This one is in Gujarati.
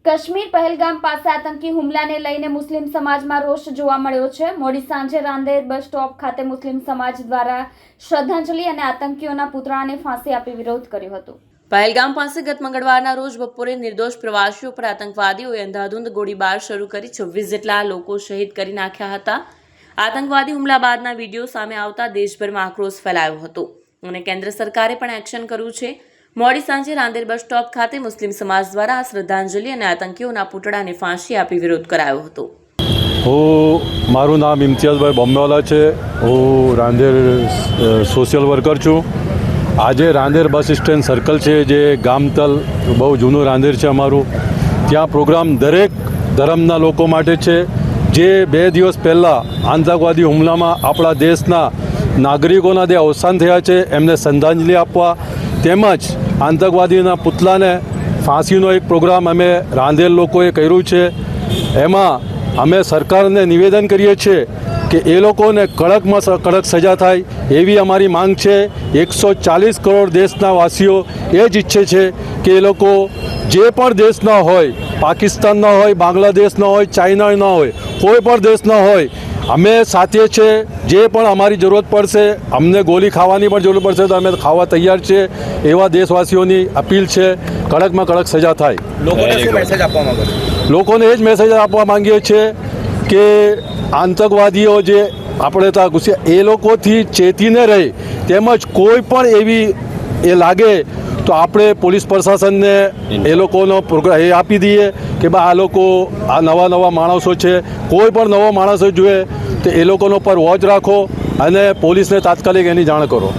કાશ્મીર પહેલગામ પાસે આતંકી હુમલાને લઈને મુસ્લિમ સમાજમાં રોષ જોવા મળ્યો છે। મોડી સાંજે રાંદેર બસ સ્ટોપ ખાતે મુસ્લિમ સમાજ દ્વારા શ્રદ્ધાંજલિ અને આતંકીઓના પુતળાને ફાંસી આપી વિરોધ કર્યો હતો। પહેલગામ પાસે ગત મંગળવારના રોજ બપોરે નિર્દોષ પ્રવાસીઓ પર આતંકવાદીઓએ અંધાધૂંધ ગોળીબાર શરૂ કરી 26 જેટલા લોકો શહીદ કરી નાખ્યા હતા। આતંકવાદી હુમલા બાદના વિડીયો સામે આવતા દેશભરમાં આક્રોશ ફેલાયો હતો અને કેન્દ્ર સરકારે પણ એક્શન કર્યું છે। મોડી સાંજે રાંદેર બસ સ્ટોપ ખાતે મુસ્લિમ સમાજ દ્વારા શ્રદ્ધાંજલિ અને આતંકીઓના પુતળાને ફાંસી આપી વિરોધ કરાયો હતો। મારું નામ ઇમ્તિયાઝભાઈ બોમ્બેવાલા છે। હું રાંદેર સોશિયલ વર્કર છું। આજે રાંદેર બસ સ્ટેન્ડ સર્કલ છે જે ગામતલ બહુ જૂનું રાંદેર છે અમારું, ત્યાં પ્રોગ્રામ દરેક ધર્મના લોકો માટે છે। જે 2 દિવસ પહેલાં આતંકવાદી હુમલામાં આપણા દેશના નાગરિકોના જે અવસાન થયા છે એમને શ્રદ્ધાંજલિ આપવા તેમજ આતંકવાદીના પુતળાને ફાંસીનો એક પ્રોગ્રામ અમે રાંદેર લોકોએ કર્યું છે। એમાં અમે સરકારને નિવેદન કરીએ છીએ કે એ લોકોને કડકમાં કડક સજા થાય એવી અમારી માંગ છે। 140 કરોડ દેશના વાસીઓ એ જ ઈચ્છે છે કે એ લોકો જે પણ દેશના હોય, પાકિસ્તાનના હોય, બાંગ્લાદેશના હોય, ચાઇનાના હોય, કોઈ પણ દેશના હોય, અમે સાથે છે। જે પણ અમારી જરૂરત પડશે, અમને ગોળી ખાવાની પણ જરૂર પડશે તો અમે ખાવા તૈયાર છે। એવા દેશવાસીઓની અપીલ છે, કડકમાં કડક સજા થાય। લોકોને એ જ મેસેજ આપવા માંગીએ છીએ કે આતંકવાદીઓ જે આપણે ત્યાં ઘૂસ્યા એ લોકોથી ચેતીને રહે, તેમજ કોઈ પણ એવી એ લાગે તો આપણે પોલીસ પ્રશાસનને એ લોકોનો પ્રોગ્રામ એ આપી દઈએ કે ભાઈ આ લોકો આ નવા માણસો છે, કોઈ પણ નવો માણસો જોઈએ તો એ લોકોનો પર વોચ રાખો અને પોલીસને તાત્કાલિક એની જાણ કરો।